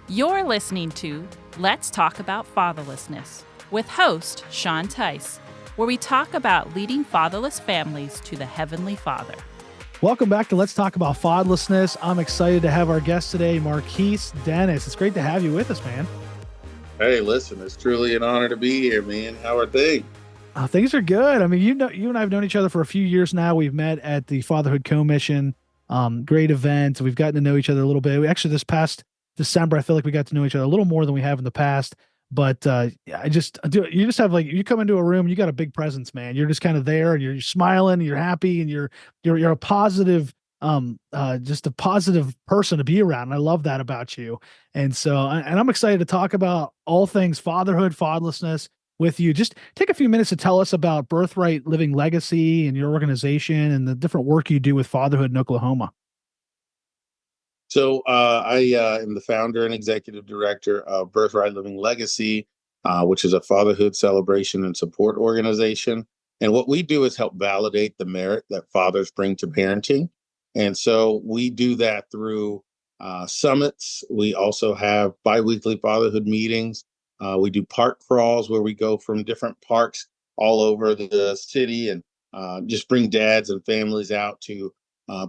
You're listening to Let's Talk About Fatherlessness with host Sean Teis, where we talk about leading fatherless families to the Heavenly Father. Welcome back to Let's Talk About Fatherlessness. I'm excited to have our guest today, Marquess Dennis. It's great to have you with us, man. Hey, listen, it's truly an honor to be here, man. How are things? Things are good. I mean, you and I have known each other for a few years now. We've met at the Fatherhood Commission. Great event. We've gotten to know each other a little bit. We actually, this past December, I feel like we got to know each other a little more than we have in the past. But you just have, like, you come into a room, you got a big presence, man. You're just kind of there, and you're smiling, and you're happy, and you're a positive, just a positive person to be around. And I love that about you. And so, and I'm excited to talk about all things fatherhood, fatherlessness with you. Just take a few minutes to tell us about Birthright Living Legacy and your organization and the different work you do with fatherhood in Oklahoma. So I am the founder and executive director of Birthright Living Legacy, which is a fatherhood celebration and support organization. And what we do is help validate the merit that fathers bring to parenting. And so we do that through summits. We also have biweekly fatherhood meetings. We do park crawls where we go from different parks all over the city and just bring dads and families out to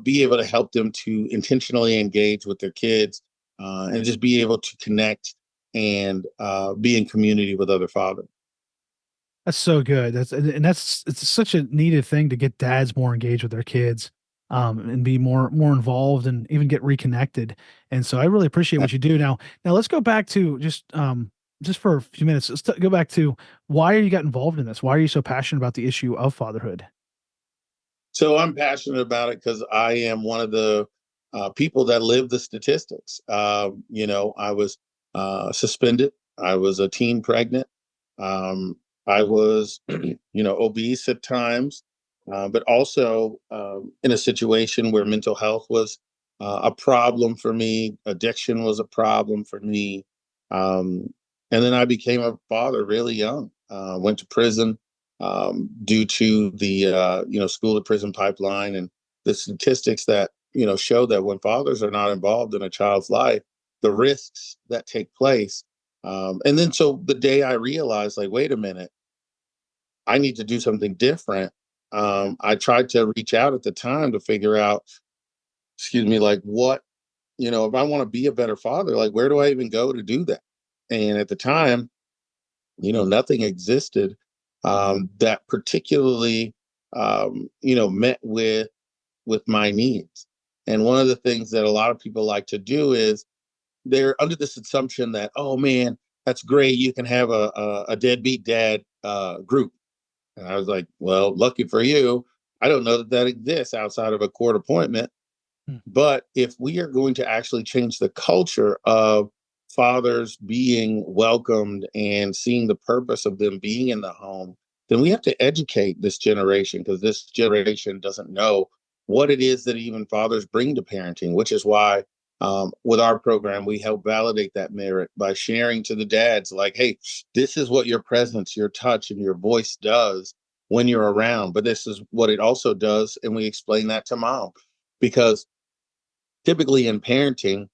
be able to help them to intentionally engage with their kids and just be able to connect and be in community with other fathers. That's so good. It's such a needed thing to get dads more engaged with their kids, and be more involved and even get reconnected. And so I really appreciate what you do. Now let's go back to just for a few minutes. Let's go back to why you got involved in this. Why are you so passionate about the issue of fatherhood? So I'm passionate about it because I am one of the people that live the statistics. I was suspended. I was a teen pregnant. I was, obese at times, but also in a situation where mental health was a problem for me. Addiction was a problem for me. Um, and then I became a father really young. Went to prison due to the school to prison pipeline and the statistics that show that when fathers are not involved in a child's life, the risks that take place. And then so the day I realized, like, wait a minute, I need to do something different. I tried to reach out at the time to figure out, like, what, if I want to be a better father, like, where do I even go to do that? And at the time, nothing existed that particularly, met with my needs. And one of the things that a lot of people like to do is they're under this assumption that, oh man, that's great. You can have a deadbeat dad group. And I was like, well, lucky for you, I don't know that exists outside of a court appointment. Hmm. But if we are going to actually change the culture of fathers being welcomed and seeing the purpose of them being in the home, then we have to educate this generation because this generation doesn't know what it is that even fathers bring to parenting, which is why with our program, we help validate that merit by sharing to the dads, like, hey, this is what your presence, your touch, and your voice does when you're around. But this is what it also does. And we explain that to mom because typically in parenting,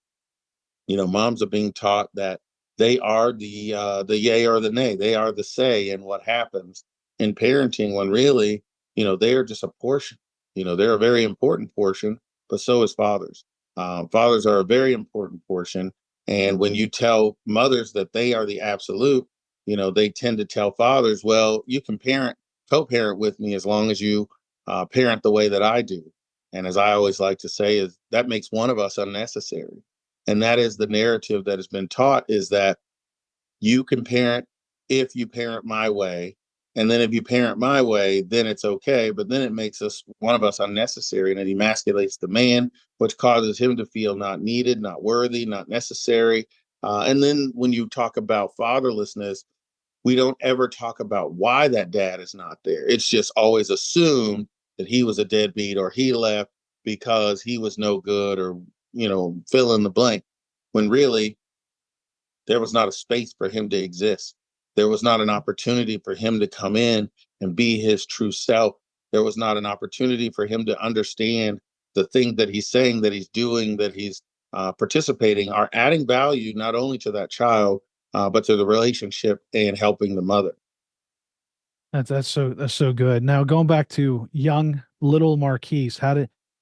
moms are being taught that they are the yay or the nay. They are the say in what happens in parenting when really, they are just a portion. They're a very important portion, but so is fathers. Fathers are a very important portion. And when you tell mothers that they are the absolute, they tend to tell fathers, well, you can co-parent with me as long as you parent the way that I do. And as I always like to say, is that makes one of us unnecessary. And that is the narrative that has been taught, is that you can parent if you parent my way. And then if you parent my way, then it's okay. But then it makes one of us unnecessary, and it emasculates the man, which causes him to feel not needed, not worthy, not necessary. And then when you talk about fatherlessness, we don't ever talk about why that dad is not there. It's just always assumed that he was a deadbeat or he left because he was no good, or, fill in the blank, when really there was not a space for him to exist. There was not an opportunity for him to come in and be his true self. There was not an opportunity for him to understand the thing that he's saying, that he's doing, that he's participating are adding value not only to that child, but to the relationship and helping the mother. That's so good. Now going back to young little Marquise,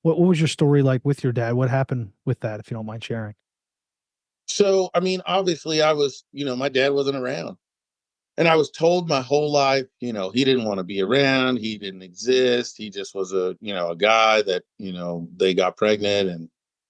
what was your story like with your dad? What happened with that, if you don't mind sharing? So, I mean, obviously, my dad wasn't around. And I was told my whole life, he didn't want to be around. He didn't exist. He just was a guy that, they got pregnant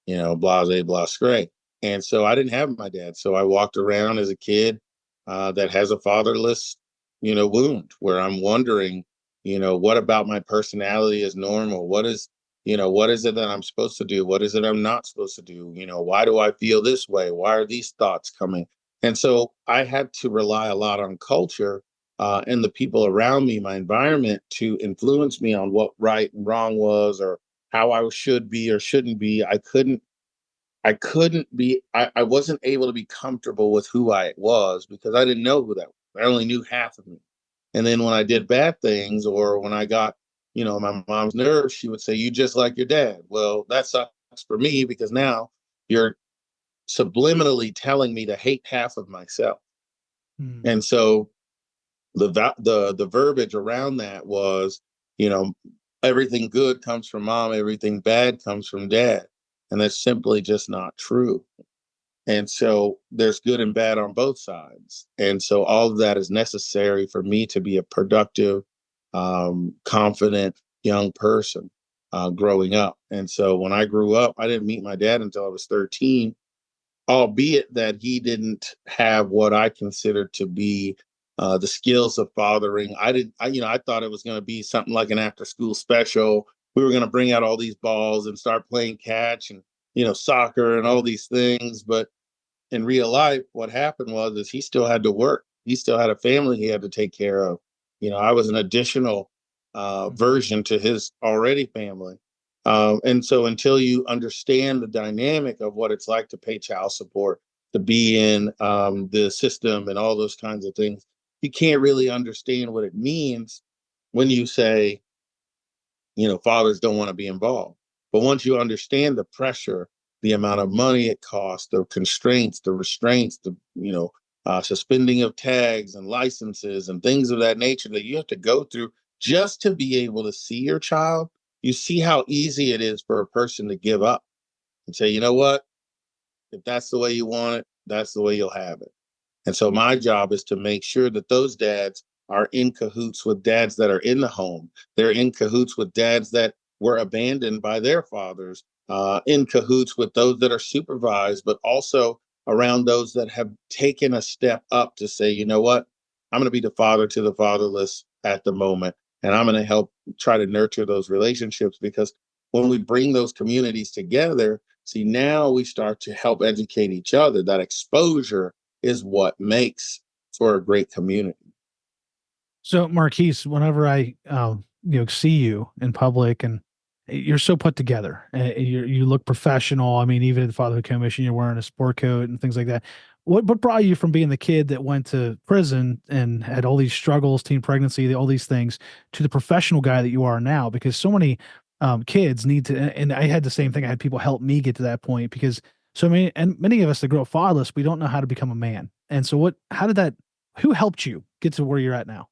and, blase, blase. And so I didn't have my dad. So I walked around as a kid that has a fatherless, wound where I'm wondering, what about my personality is normal? What is it that I'm supposed to do? What is it I'm not supposed to do? Why do I feel this way? Why are these thoughts coming? And so I had to rely a lot on culture and the people around me, my environment, to influence me on what right and wrong was, or how I should be or shouldn't be. I wasn't able to be comfortable with who I was because I didn't know who that was. I only knew half of me. And then when I did bad things, or when I got, my mom's nerves, she would say, "You just like your dad." Well, that sucks for me because now you're subliminally telling me to hate half of myself. Hmm. And so the verbiage around that was, you know, everything good comes from mom, everything bad comes from dad. And that's simply just not true. And so there's good and bad on both sides. And so all of that is necessary for me to be a productive, confident young person growing up. And so when I grew up, I didn't meet my dad until I was 13, albeit that he didn't have what I considered to be the skills of fathering. I thought it was going to be something like an after school special. We were going to bring out all these balls and start playing catch and, soccer and all these things. But in real life, what happened is he still had to work. He still had a family he had to take care of. I was an additional version to his already family. And so until you understand the dynamic of what it's like to pay child support, to be in the system and all those kinds of things, you can't really understand what it means when you say, fathers don't want to be involved. But once you understand the pressure, the amount of money it costs, the constraints, the restraints, suspending of tags and licenses and things of that nature that you have to go through just to be able to see your child, you see how easy it is for a person to give up and say, you know what, if that's the way you want it, that's the way you'll have it. And so my job is to make sure that those dads are in cahoots with dads that are in the home. They're in cahoots with dads that were abandoned by their fathers, in cahoots with those that are supervised, but also around those that have taken a step up to say, you know what, I'm going to be the father to the fatherless at the moment. And I'm going to help try to nurture those relationships, because when we bring those communities together, see, now we start to help educate each other. That exposure is what makes for a great community. So Marquise, whenever I see you in public, and you're so put together, you look professional. I mean, even at the Fatherhood Commission, you're wearing a sport coat and things like that. What brought you from being the kid that went to prison and had all these struggles, teen pregnancy, all these things, to the professional guy that you are now? Because so many kids need to, and I had the same thing. I had people help me get to that point, because many of us that grow up fatherless, we don't know how to become a man. And so who helped you get to where you're at now?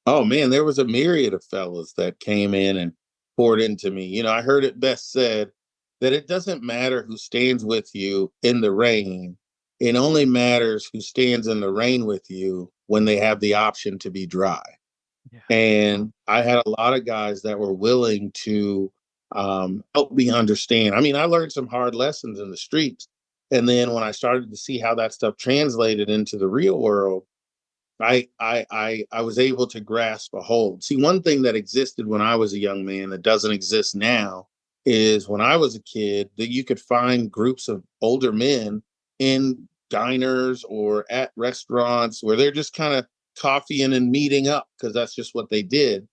Oh man, there was a myriad of fellas that came in and poured into me. I heard it best said that it doesn't matter who stands with you in the rain. It only matters who stands in the rain with you when they have the option to be dry. Yeah. And I had a lot of guys that were willing to help me understand. I mean, I learned some hard lessons in the streets. And then when I started to see how that stuff translated into the real world, I was able to grasp a hold. See, one thing that existed when I was a young man that doesn't exist now is when I was a kid, that you could find groups of older men in diners or at restaurants where they're just kind of coffeeing and meeting up because that's just what they did.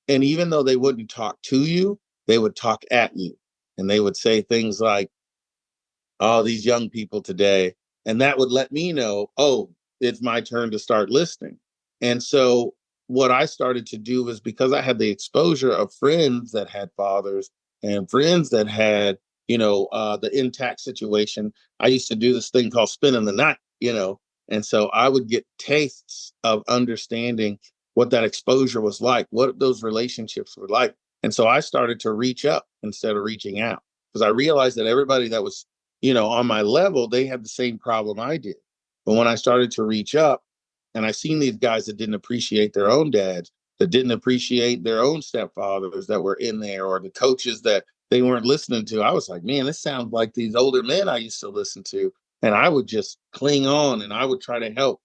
And even though they wouldn't talk to you, they would talk at you. And they would say things like, "Oh, these young people today." And that would let me know, oh, it's my turn to start listening. And so what I started to do was, because I had the exposure of friends that had fathers and friends that had the intact situation, I used to do this thing called spinning the knot. And so I would get tastes of understanding what that exposure was like, what those relationships were like. And so I started to reach up instead of reaching out, because I realized that everybody that was, on my level, they had the same problem I did. But when I started to reach up and I seen these guys that didn't appreciate their own dads, that didn't appreciate their own stepfathers that were in there, or the coaches that they weren't listening to, I was like, man, this sounds like these older men I used to listen to. And I would just cling on and I would try to help,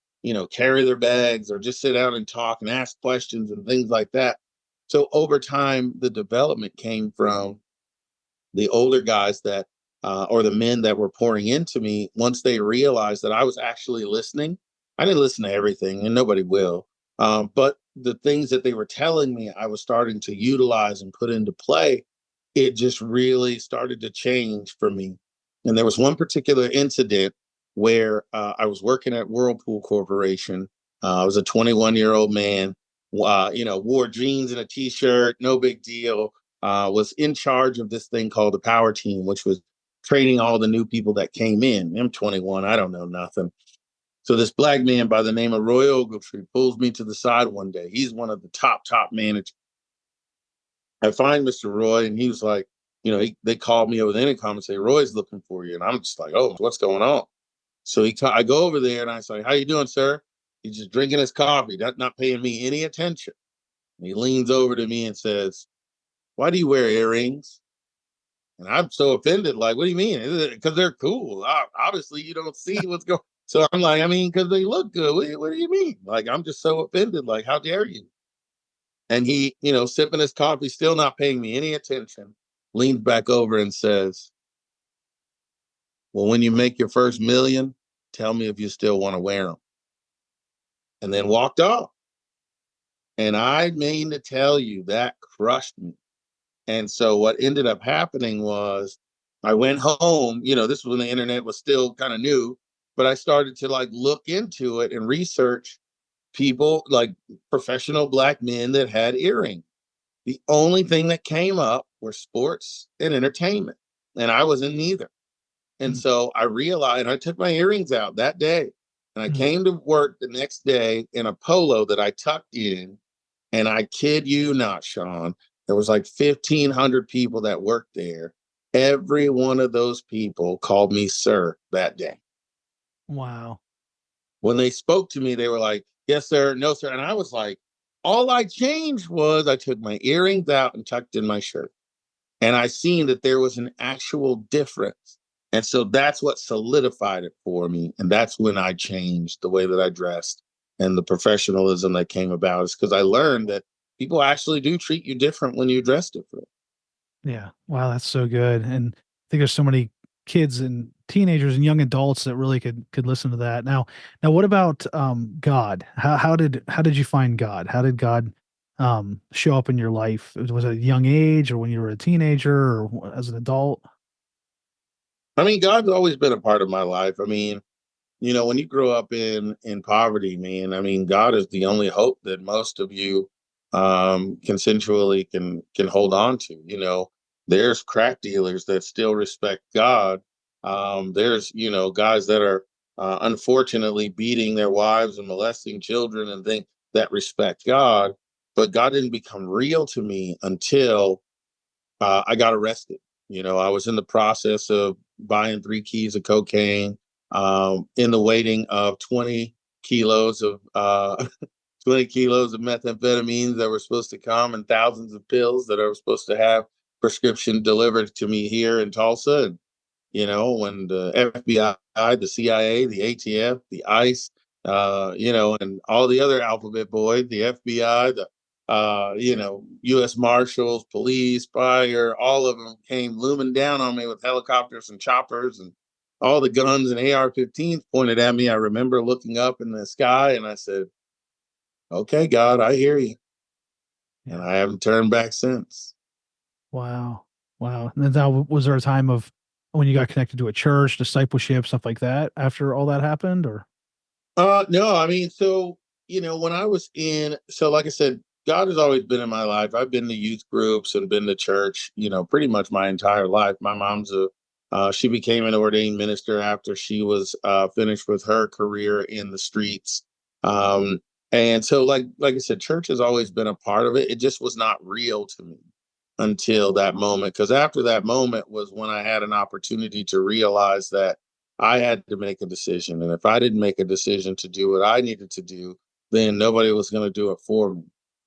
carry their bags or just sit down and talk and ask questions and things like that. So over time, the development came from the older guys that, or the men that were pouring into me. Once they realized that I was actually listening, I didn't listen to everything, and nobody will. But the things that they were telling me, I was starting to utilize and put into play. It just really started to change for me. And there was one particular incident where I was working at Whirlpool Corporation. I was a 21-year-old man, wore jeans and a t-shirt, no big deal. Was in charge of this thing called the power team, which was training all the new people that came in. I'm 21, I don't know nothing. So this black man by the name of Roy Ogletree pulls me to the side one day. He's one of the top managers. I find Mr. Roy, and he was like, they called me over the intercom and say, Roy's looking for you. And I'm just like, oh, what's going on? So I go over there and I say, how you doing, sir? He's just drinking his coffee, not paying me any attention. And he leans over to me and says, why do you wear earrings? And I'm so offended. Like, what do you mean? Because they're cool. Obviously, you don't see what's going. So I'm like, I mean, because they look good. What do you mean? Like, I'm just so offended. Like, how dare you? And he, sipping his coffee, still not paying me any attention, leans back over and says, well, when you make your first million, tell me if you still want to wear them. And then walked off. And I mean to tell you, that crushed me. And so what ended up happening was I went home, this was when the internet was still kind of new, but I started to like look into it and research people, like professional black men that had earrings. The only thing that came up were sports and entertainment, and I was in neither. And so I realized, I took my earrings out that day, and I came to work the next day in a polo that I tucked in. And I kid you not, Sean, there was like 1,500 people that worked there. Every one of those people called me sir that day. Wow. When they spoke to me, they were like, yes, sir, no, sir. And I was like, all I changed was I took my earrings out and tucked in my shirt. And I seen that there was an actual difference. And so that's what solidified it for me. And that's when I changed the way that I dressed, and the professionalism that came about is because I learned that people actually do treat you different when you dress different. Yeah. Wow, that's so good. And I think there's so many kids and teenagers and young adults that really could listen to that. Now what about God? How did you find God? How did God show up in your life? Was it a young age, or when you were a teenager, or as an adult? I mean, God's always been a part of my life. I mean, when you grow up in poverty, man, I mean, God is the only hope that most of you consensually can hold on to. There's crack dealers that still respect God. There's guys that are unfortunately beating their wives and molesting children and think that respect God. But God didn't become real to me until I got arrested. I was in the process of buying 3 keys of cocaine, in the waiting of 20 kilos of 20 kilos of methamphetamines that were supposed to come, and thousands of pills that I was supposed to have prescription delivered to me here in Tulsa. And when the FBI, the CIA, the ATF, the ICE, and all the other alphabet boys, the FBI, the U.S. Marshals, police, fire, all of them came looming down on me with helicopters and choppers and all the guns and AR-15s pointed at me. I remember looking up in the sky and I said, okay, God, I hear you. And Yeah. I haven't turned back since. Wow. Wow. And then was there a time of when you got connected to a church, discipleship, stuff like that after all that happened, or? No, I mean, so, when I was so like I said, God has always been in my life. I've been to youth groups and been to church, pretty much my entire life. My mom's she became an ordained minister after she was finished with her career in the streets. Um, and so, like I said, church has always been a part of it. It just was not real to me until that moment. Because after that moment was when I had an opportunity to realize that I had to make a decision. And if I didn't make a decision to do what I needed to do, then nobody was going to do it for me.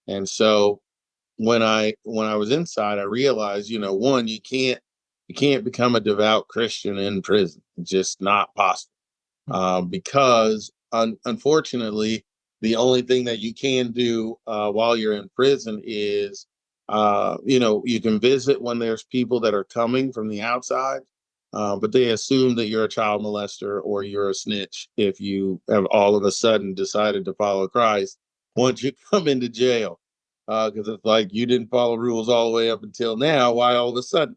And so when I was inside, I realized, one, you can't become a devout Christian in prison. It's just not possible. Because unfortunately, the only thing that you can do while you're in prison is, you can visit when there's people that are coming from the outside, but they assume that you're a child molester or you're a snitch if you have all of a sudden decided to follow Christ once you come into jail. Because it's like you didn't follow rules all the way up until now. Why all of a sudden?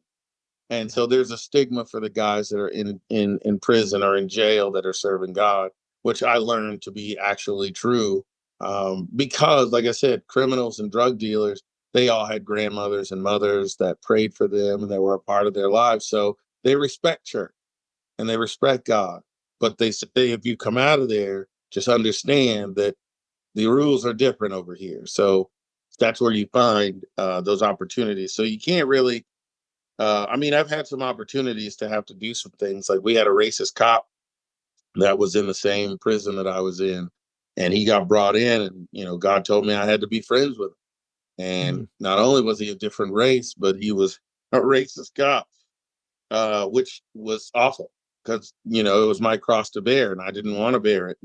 And so there's a stigma for the guys that are in prison or in jail that are serving God, which I learned to be actually true. Because, like I said, criminals and drug dealers, they all had grandmothers and mothers that prayed for them and that were a part of their lives. So they respect church and they respect God. But they say, if you come out of there, just understand that the rules are different over here. So that's where you find those opportunities. So you can't really I've had some opportunities to have to do some things. Like we had a racist cop that was in the same prison that I was in, and he got brought in, and God told me I had to be friends with him. And not only was he a different race, but he was a racist cop, which was awful because it was my cross to bear, and I didn't want to bear it.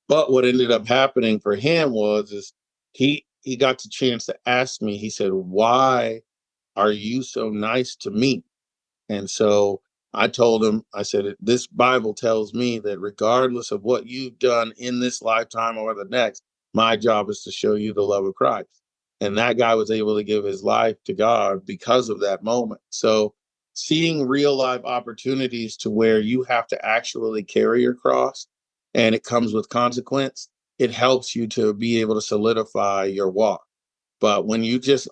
But what ended up happening for him is he got the chance to ask me. He said, "Why are you so nice to me?" And so I told him, I said, this Bible tells me that regardless of what you've done in this lifetime or the next, my job is to show you the love of Christ. And that guy was able to give his life to God because of that moment. So seeing real life opportunities to where you have to actually carry your cross and it comes with consequence, it helps you to be able to solidify your walk. But when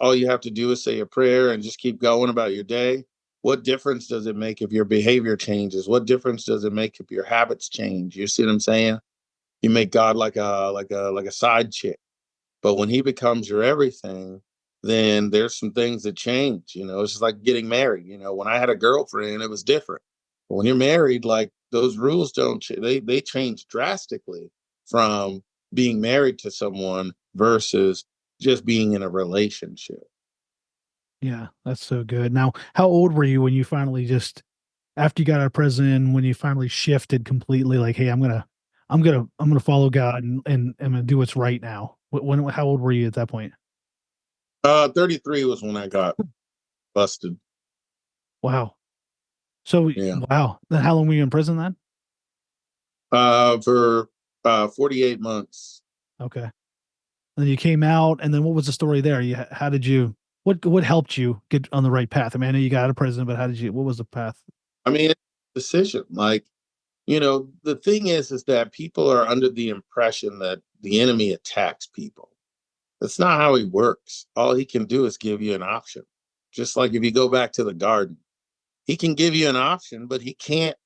all you have to do is say a prayer and just keep going about your day, what difference does it make if your behavior changes? What difference does it make if your habits change? You see what I'm saying? You make God like a side chick. But when he becomes your everything, then there's some things that change. It's just like getting married. When I had a girlfriend, it was different. But when you're married, like those rules don't they change drastically from being married to someone versus just being in a relationship. Yeah, that's so good. Now, how old were you when you finally just after you got out of prison, when you finally shifted completely, like, hey, I'm gonna follow God and I'm gonna do what's right now. How old were you at that point? 33 was when I got busted. Wow. So, Yeah. wow. Then how long were you in prison then? For 48 months. Okay. Then you came out, and then what was the story there? How did you, what helped you get on the right path? I mean, I know you got out of prison, but what was the path? I mean, it's a decision. Like, the thing is that people are under the impression that the enemy attacks people. That's not how he works. All he can do is give you an option. Just like if you go back to the garden, he can give you an option, but he can't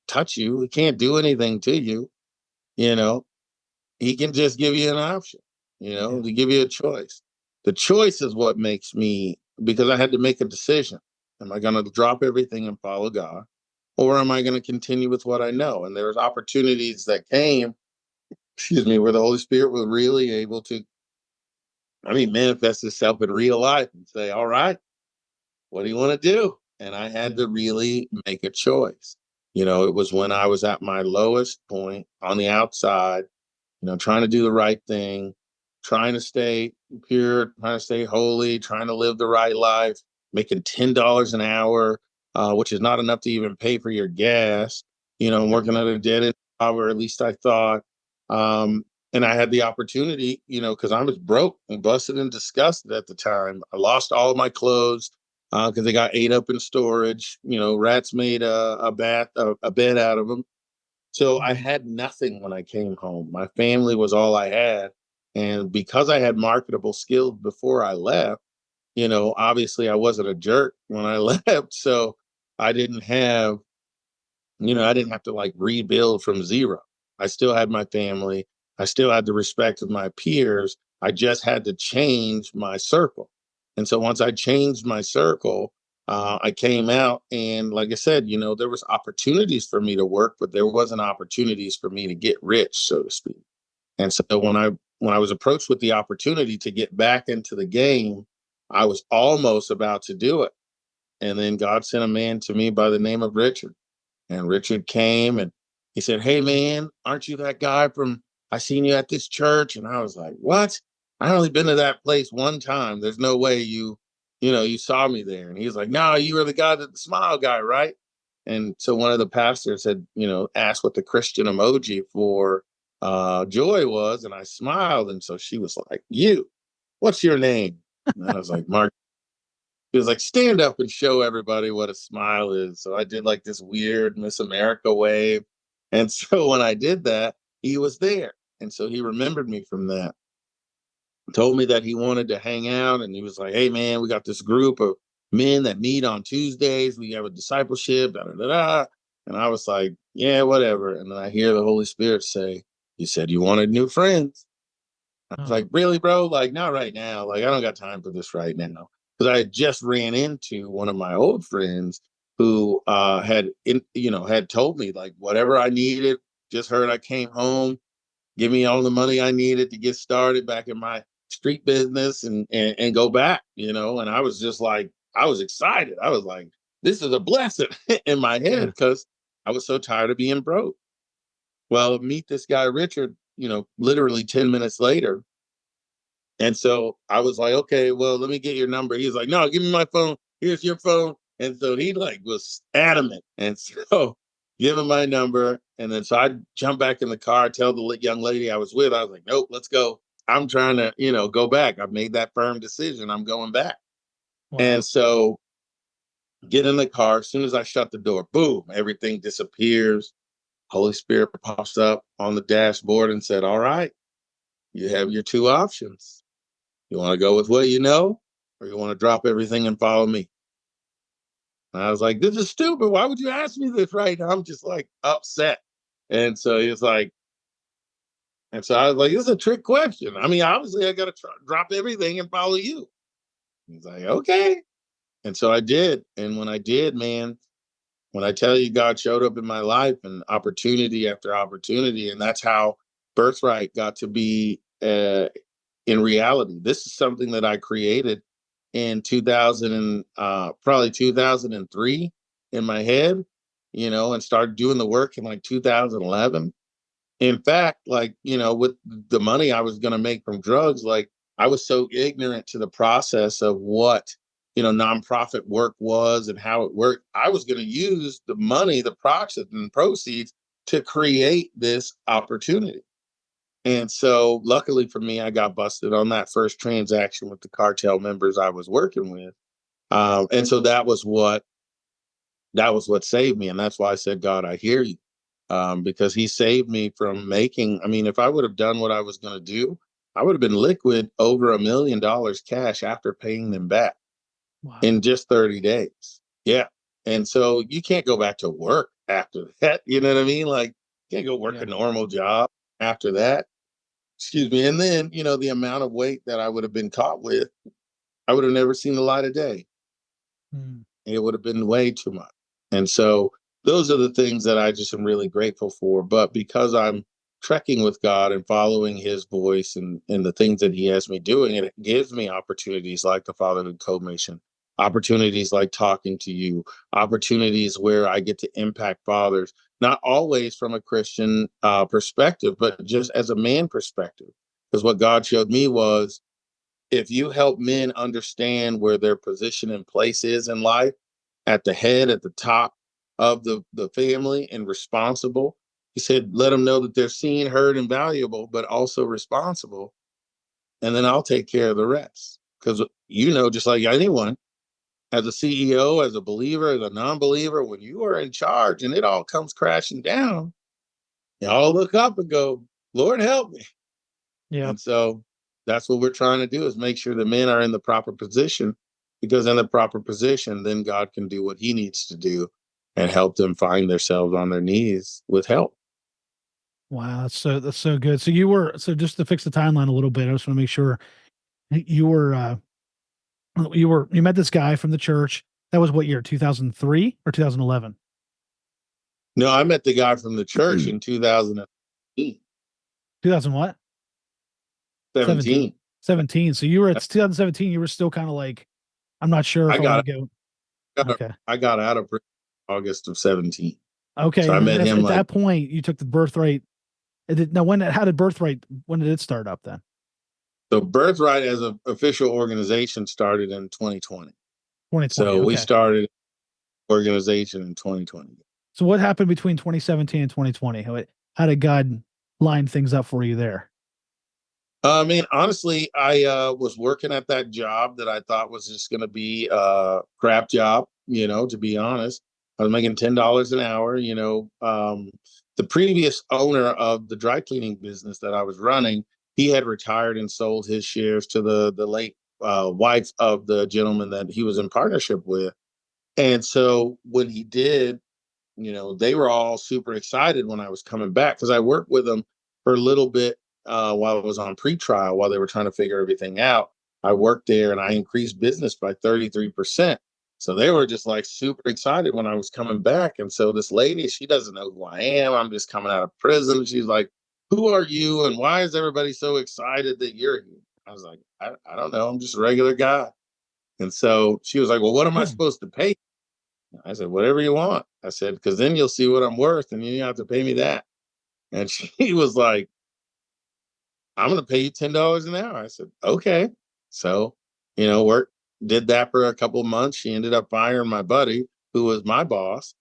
touch you. He can't do anything to you. You know, he can just give you an option, Yeah. to give you a choice. The choice is what makes me, because I had to make a decision. Am I going to drop everything and follow God? Or am I going to continue with what I know? And there was opportunities that came, excuse me, where the Holy Spirit was really able to, manifest itself in real life and say, all right, what do you want to do? And I had Yeah. to really make a choice. It was when I was at my lowest point on the outside, trying to do the right thing, trying to stay pure, trying to stay holy, trying to live the right life, making $10 an hour, which is not enough to even pay for your gas. Working at a dead end job, or at least I thought. And I had the opportunity, because I was broke and busted and disgusted at the time. I lost all of my clothes because they got ate up in storage. Rats made a bed out of them. So I Mhm. had nothing when I came home. My family was all I had. And because I had marketable skills before I left, obviously I wasn't a jerk when I left. So I didn't have, I didn't have to like rebuild from zero. I still had my family. I still had the respect of my peers. I just had to change my circle. And so once I changed my circle, I came out and like I said, there was opportunities for me to work, but there wasn't opportunities for me to get rich, so to speak. And so when I was approached with the opportunity to get back into the game, I was almost about to do it. And then God sent a man to me by the name of Richard. And Richard came and he said, "Hey man, aren't you that guy from I seen you at this church?" And I was like, "What? I only been to that place one time. There's no way you saw me there." And he's like, "No, you were the guy that the smile guy, right?" And so one of the pastors had, asked what the Christian emoji for joy was, and I smiled. And so she was like, what's your name?" And I was like, "Mark." He was like, "Stand up and show everybody what a smile is." So I did like this weird Miss America wave. And so when I did that, he was there. And so he remembered me from that, told me that he wanted to hang out. And he was like, "Hey, man, we got this group of men that meet on Tuesdays. We have a discipleship, da da da da." And I was like, "Yeah, whatever." And then I hear the Holy Spirit say, "You said you wanted new friends." I was like, "Really, bro? Like, not right now. Like, I don't got time for this right now." Because I had just ran into one of my old friends who had told me like whatever I needed. Just heard I came home, give me all the money I needed to get started back in my street business and go back. And I was just like, I was excited. I was like, this is a blessing in my head because I was so tired of being broke. Well, meet this guy Richard. Literally 10 minutes later, and so I was like, "Okay, well, let me get your number." He was like, "No, give me my phone. Here's your phone." And so he like was adamant. And so give him my number. And then so I jump back in the car, tell the young lady I was with, I was like, "Nope, let's go. I'm trying to, go back. I've made that firm decision. I'm going back." Wow. And so get in the car. As soon as I shut the door, boom, everything disappears. Holy Spirit pops up on the dashboard and said, "All right, you have your two options. You want to go with what you know, or you want to drop everything and follow me?" And I was like, "This is stupid. Why would you ask me this right now?" I'm just like upset. And so he was like, and so I was like, "This is a trick question. I mean, obviously, I got to drop everything and follow you." He's like, "Okay." And so I did. And when I did, man, when I tell you God showed up in my life and opportunity after opportunity, and that's how Birthright got to be in reality. This is something that I created in 2000 and probably 2003 in my head, and started doing the work in like 2011. In fact, like, with the money I was going to make from drugs, like I was so ignorant to the process of what, nonprofit work was and how it worked. I was going to use the money, the process and proceeds to create this opportunity. And so luckily for me, I got busted on that first transaction with the cartel members I was working with. And so that was what saved me. And that's why I said, "God, I hear you." Because he saved me from making, I mean, if I would have done what I was going to do, I would have been liquid over $1 million cash after paying them back in just 30 days. Yeah. And so you can't go back to work after that. You know what I mean? Like, you can't go work a normal job after that. Excuse me. And then, the amount of weight that I would have been caught with, I would have never seen the light of day. Mm. It would have been way too much. And so those are the things that I just am really grateful for. But because I'm trekking with God and following his voice and the things that he has me doing, it gives me opportunities like the Fatherhood Co-Mission, opportunities like talking to you, opportunities where I get to impact fathers, not always from a Christian perspective, but just as a man perspective. Because what God showed me was if you help men understand where their position and place is in life, at the head, at the top of the family and responsible, he said, let them know that they're seen, heard, and valuable, but also responsible. And then I'll take care of the rest. Because, just like anyone, as a CEO, as a believer, as a non believer, when you are in charge and it all comes crashing down, you all look up and go, "Lord, help me." Yeah. And so that's what we're trying to do, is make sure the men are in the proper position, because in the proper position, then God can do what he needs to do and help them find themselves on their knees with help. Wow, that's so good. So you were so just to fix the timeline a little bit, I just want to make sure you were you met this guy from the church. That was what year? 2003 or 2011? No, I met the guy from the church in 2017. 2000 what? 17. 17. So you were at 2017, you were still kind of like, I'm not sure I if I want got, to go. got Okay. I got out of prison August of 17. Okay. So I And then met him at like that point, you took the birthright. Now, how did Birthright, when did it start up then? the Birthright as an official organization started in 2020. 2020. So we Okay. started organization in 2020. So what happened between 2017 and 2020? How did God line things up for you there? I mean, honestly, I was working at that job that I thought was just going to be a crap job. To be honest, I was making $10 an hour. The previous owner of the dry cleaning business that I was running, he had retired and sold his shares to the late wife of the gentleman that he was in partnership with. And so when he did, they were all super excited when I was coming back, because I worked with them for a little bit while I was on pretrial, while they were trying to figure everything out. I worked there and I increased business by 33%. So they were just like super excited when I was coming back. And so this lady, she doesn't know who I am. I'm just coming out of prison. She's like, "Who are you? And why is everybody so excited that you're here?" I was like, I don't know. I'm just a regular guy. And so she was like, "Well, what am I supposed to pay?" I said, "Whatever you want." I said, "Because then you'll see what I'm worth and you have to pay me that." And she was like, "I'm going to pay you $10 an hour." I said, "Okay." So, work, did that for a couple of months. She ended up firing my buddy, who was my boss.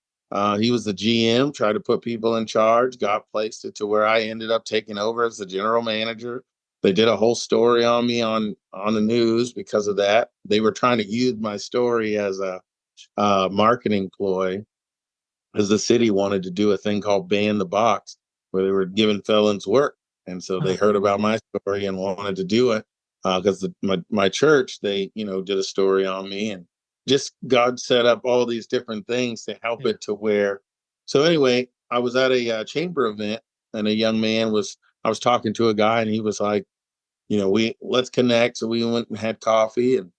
He was the GM, tried to put people in charge, got placed it to where I ended up taking over as the general manager. They did a whole story on me on the news because of that. They were trying to use my story as a marketing ploy, because the city wanted to do a thing called ban the box, where they were giving felons work. And so they heard about my story and wanted to do it, because my church, they did a story on me, and just God set up all these different things to help Yeah. it to where. So anyway, I was at a chamber event, and a young man was. I was talking to a guy, and he was like, we let's connect. So we went and had coffee, and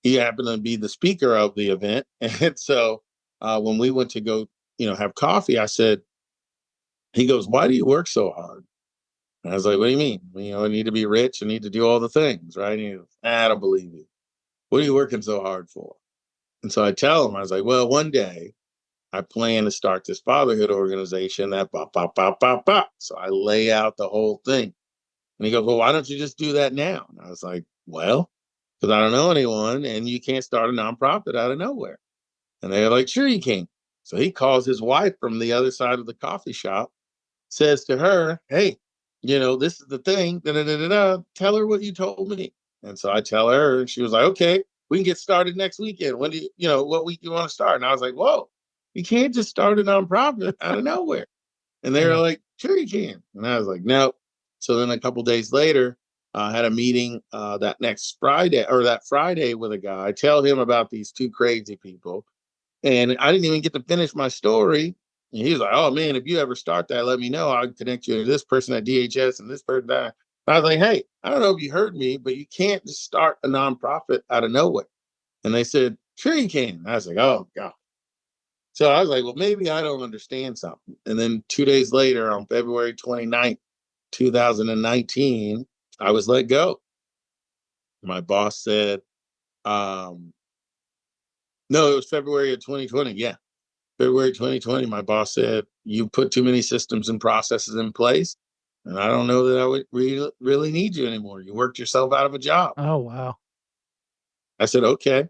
he happened to be the speaker of the event. And so when we went to go, have coffee, I said, he goes, "Why do you work so hard?" And I was like, "What do you mean? I need to be rich. I need to do all the things, right?" And he goes, "I don't believe you. What are you working so hard for?" And so I tell him, I was like, "Well, one day I plan to start this fatherhood organization that bop, bop, bop, bop, bop." So I lay out the whole thing. And he goes, "Well, why don't you just do that now?" And I was like, "Well, because I don't know anyone, and you can't start a nonprofit out of nowhere." And they're like, "Sure you can." So he calls his wife from the other side of the coffee shop, says to her, "Hey, this is the thing. Da, da, da, da, da. Tell her what you told me." And so I tell her, and she was like, "Okay, we can get started next weekend. When do what week do you want to start?" And I was like, "Whoa, you can't just start a nonprofit out of nowhere." And they were Yeah. like, "Sure you can." And I was like, "No." So then a couple days later, I had a meeting that Friday with a guy. I tell him about these two crazy people, and I didn't even get to finish my story. And he was like, "Oh man, if you ever start that, let me know. I'll connect you to this person at DHS and this person that." I was like, "Hey, I don't know if you heard me, but you can't just start a nonprofit out of nowhere." And they said, "Sure you can." And I was like, "Oh God." So I was like, "Well, maybe I don't understand something." And then 2 days later, on February 29th, 2019, I was let go. My boss said, um, no, it was February of 2020. Yeah. February 2020, my boss said, "You put too many systems and processes in place. And I don't know that I would really need you anymore. You worked yourself out of a job." Oh, wow. I said, "Okay."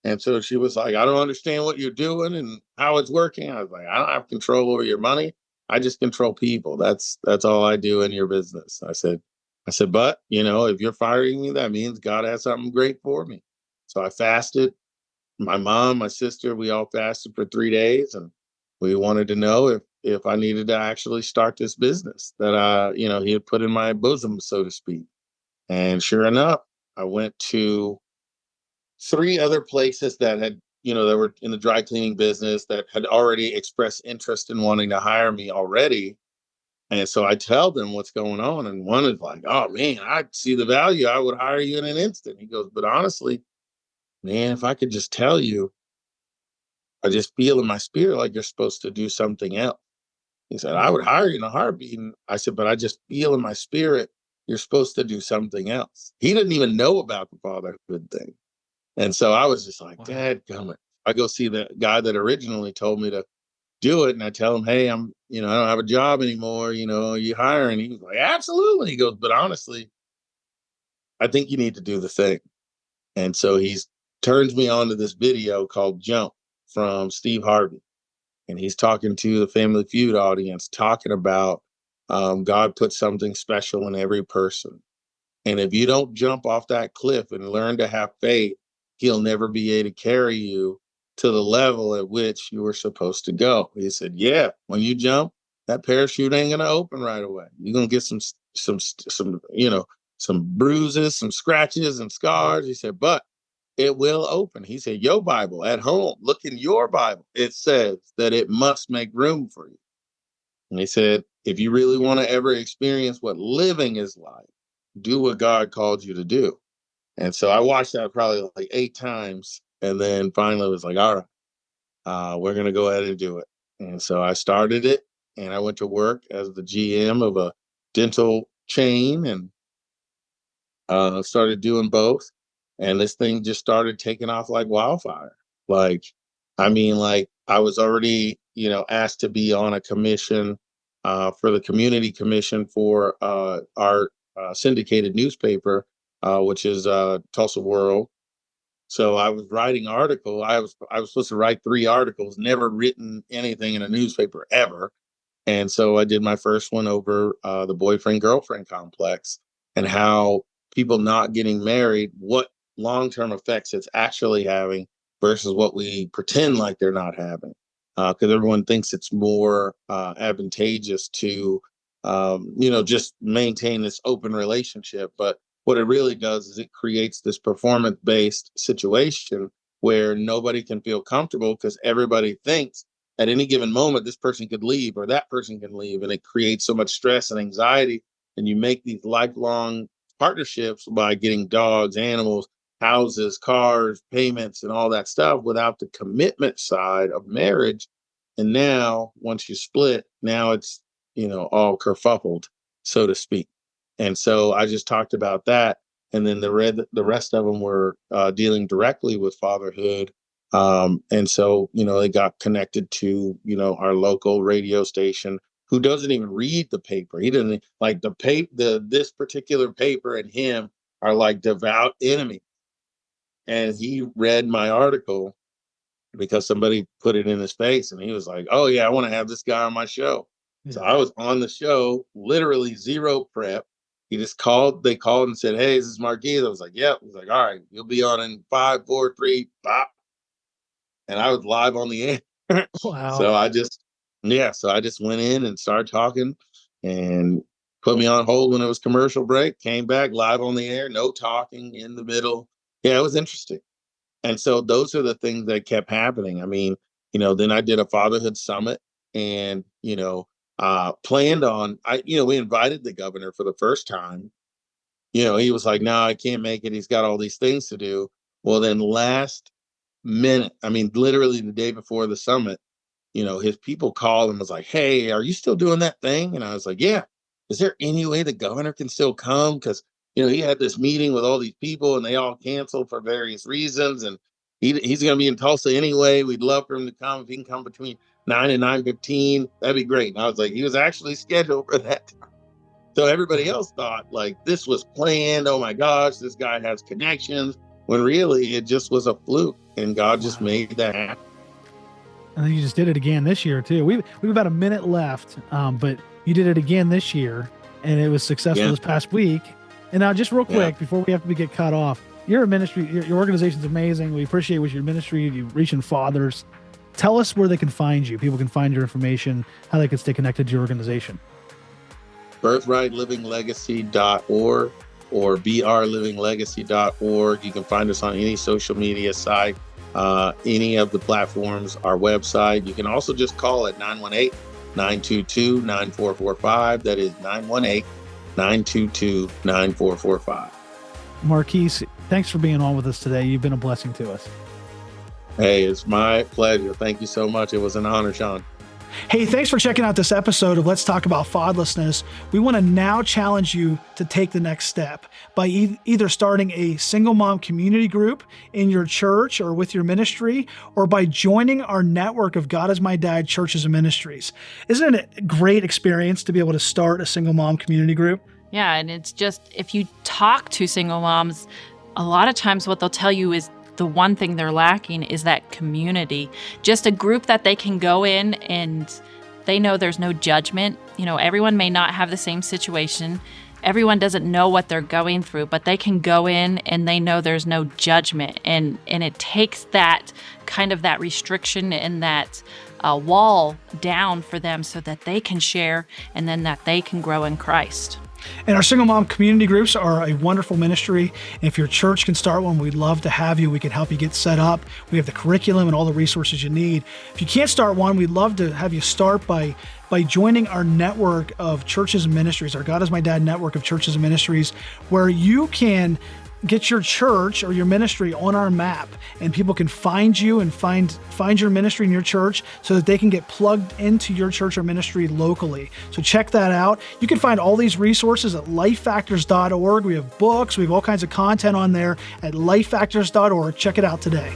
And so she was like, "I don't understand what you're doing and how it's working." I was like, "I don't have control over your money. I just control people. That's all I do in your business." "But, if you're firing me, that means God has something great for me." So I fasted. My mom, my sister, we all fasted for 3 days, and we wanted to know if I needed to actually start this business that he had put in my bosom, so to speak. And sure enough, I went to 3 other places that had, that were in the dry cleaning business that had already expressed interest in wanting to hire me already. And so I tell them what's going on. And one is like, oh man, I see the value. I would hire you in an instant. He goes, but honestly, man, if I could just tell you, I just feel in my spirit like you're supposed to do something else. He said, I would hire you in a heartbeat. And I said, but I just feel in my spirit you're supposed to do something else. He didn't even know about the fatherhood thing. And so I was just like, Dad, gummit. I go see the guy that originally told me to do it. And I tell him, hey, I don't have a job anymore. Are you hiring? He was like, absolutely. He goes, but honestly, I think you need to do the thing. And so he turns me on to this video called Jump from Steve Harvey. And he's talking to the Family Feud audience, talking about God put something special in every person. And if you don't jump off that cliff and learn to have faith, he'll never be able to carry you to the level at which you were supposed to go. He said, yeah, when you jump, that parachute ain't going to open right away. You're going to get some bruises, some scratches and scars. He said, but it will open. He said, your Bible at home, look in your Bible. It says that it must make room for you. And he said, if you really want to ever experience what living is like, do what God called you to do. And so I watched that probably like 8 times. And then finally it was like, all right, we're going to go ahead and do it. And so I started it and I went to work as the GM of a dental chain and started doing both. And this thing just started taking off like wildfire. Like, I was already, asked to be on a commission for the community commission for our syndicated newspaper, which is Tulsa World. So I was writing articles. I was supposed to write 3 articles, never written anything in a newspaper ever. And so I did my first one over the boyfriend-girlfriend complex and how people not getting married, what long-term effects it's actually having versus what we pretend like they're not having. Because everyone thinks it's more advantageous to, just maintain this open relationship. But what it really does is it creates this performance-based situation where nobody can feel comfortable because everybody thinks at any given moment, this person could leave or that person can leave. And it creates so much stress and anxiety. And you make these lifelong partnerships by getting dogs, animals, houses, cars, payments, and all that stuff without the commitment side of marriage. And now, once you split, now it's, all kerfuffled, so to speak. And so I just talked about that. And then the rest of them were dealing directly with fatherhood. And so, they got connected to, our local radio station who doesn't even read the paper. He doesn't like this particular paper and him are like devout enemies. And he read my article because somebody put it in his face and he was like, oh yeah, I want to have this guy on my show. Yeah. So I was on the show, literally zero prep. They called and said, hey, this is Marquess. I was like, yep. He's like, all right, you'll be on in 5, 4, 3, pop. And I was live on the air. Wow. So I just went in and started talking and put me on hold when it was commercial break, came back live on the air, no talking in the middle. Yeah, it was interesting. And so those are the things that kept happening. I mean, then I did a fatherhood summit and, planned on, we invited the governor for the first time. He was like, no, I can't make it. He's got all these things to do. Well, then last minute, literally the day before the summit, his people called and was like, hey, are you still doing that thing? And I was like, yeah. Is there any way the governor can still come? Because, he had this meeting with all these people and they all canceled for various reasons. And he's going to be in Tulsa anyway. We'd love for him to come. If he can come between 9 and 9:15, that'd be great. And I was like, he was actually scheduled for that time. So everybody else thought like this was planned. Oh my gosh, this guy has connections. When really it just was a fluke and God just made that happen. And then you just did it again this year too. We've about a minute left, but you did it again this year and it was successful this past week. And now just real quick, before we have to get cut off, your ministry, your organization's amazing. We appreciate what your ministry, you're reaching fathers. Tell us where they can find you. People can find your information, how they can stay connected to your organization. BirthrightLivingLegacy.org. or brlivinglegacy.org. You can find us on any social media site, any of the platforms, our website. You can also just call at 918-922-9445. That is 918-922-9445. Marquess, thanks for being on with us today. You've been a blessing to us. Hey, it's my pleasure. Thank you so much. It was an honor, Sean. Hey, thanks for checking out this episode of Let's Talk About Fatherlessness. We want to now challenge you to take the next step by either starting a single mom community group in your church or with your ministry, or by joining our network of God is My Dad churches and ministries. Isn't it a great experience to be able to start a single mom community group? Yeah, and it's just, if you talk to single moms, a lot of times what they'll tell you is the one thing they're lacking is that community, just a group that they can go in and they know there's no judgment. You know, everyone may not have the same situation. Everyone doesn't know what they're going through, but they can go in and they know there's no judgment. And it takes that kind of that restriction and that wall down for them so that they can share and then that they can grow in Christ. And our single mom community groups are a wonderful ministry. And if your church can start one, we'd love to have you. We can help you get set up. We have the curriculum and all the resources you need. If you can't start one, we'd love to have you start by joining our network of churches and ministries, our God is My Dad network of churches and ministries, where you can get your church or your ministry on our map, and people can find you and find your ministry in your church so that they can get plugged into your church or ministry locally. So check that out. You can find all these resources at lifefactors.org. We have books, we have all kinds of content on there at lifefactors.org. Check it out today.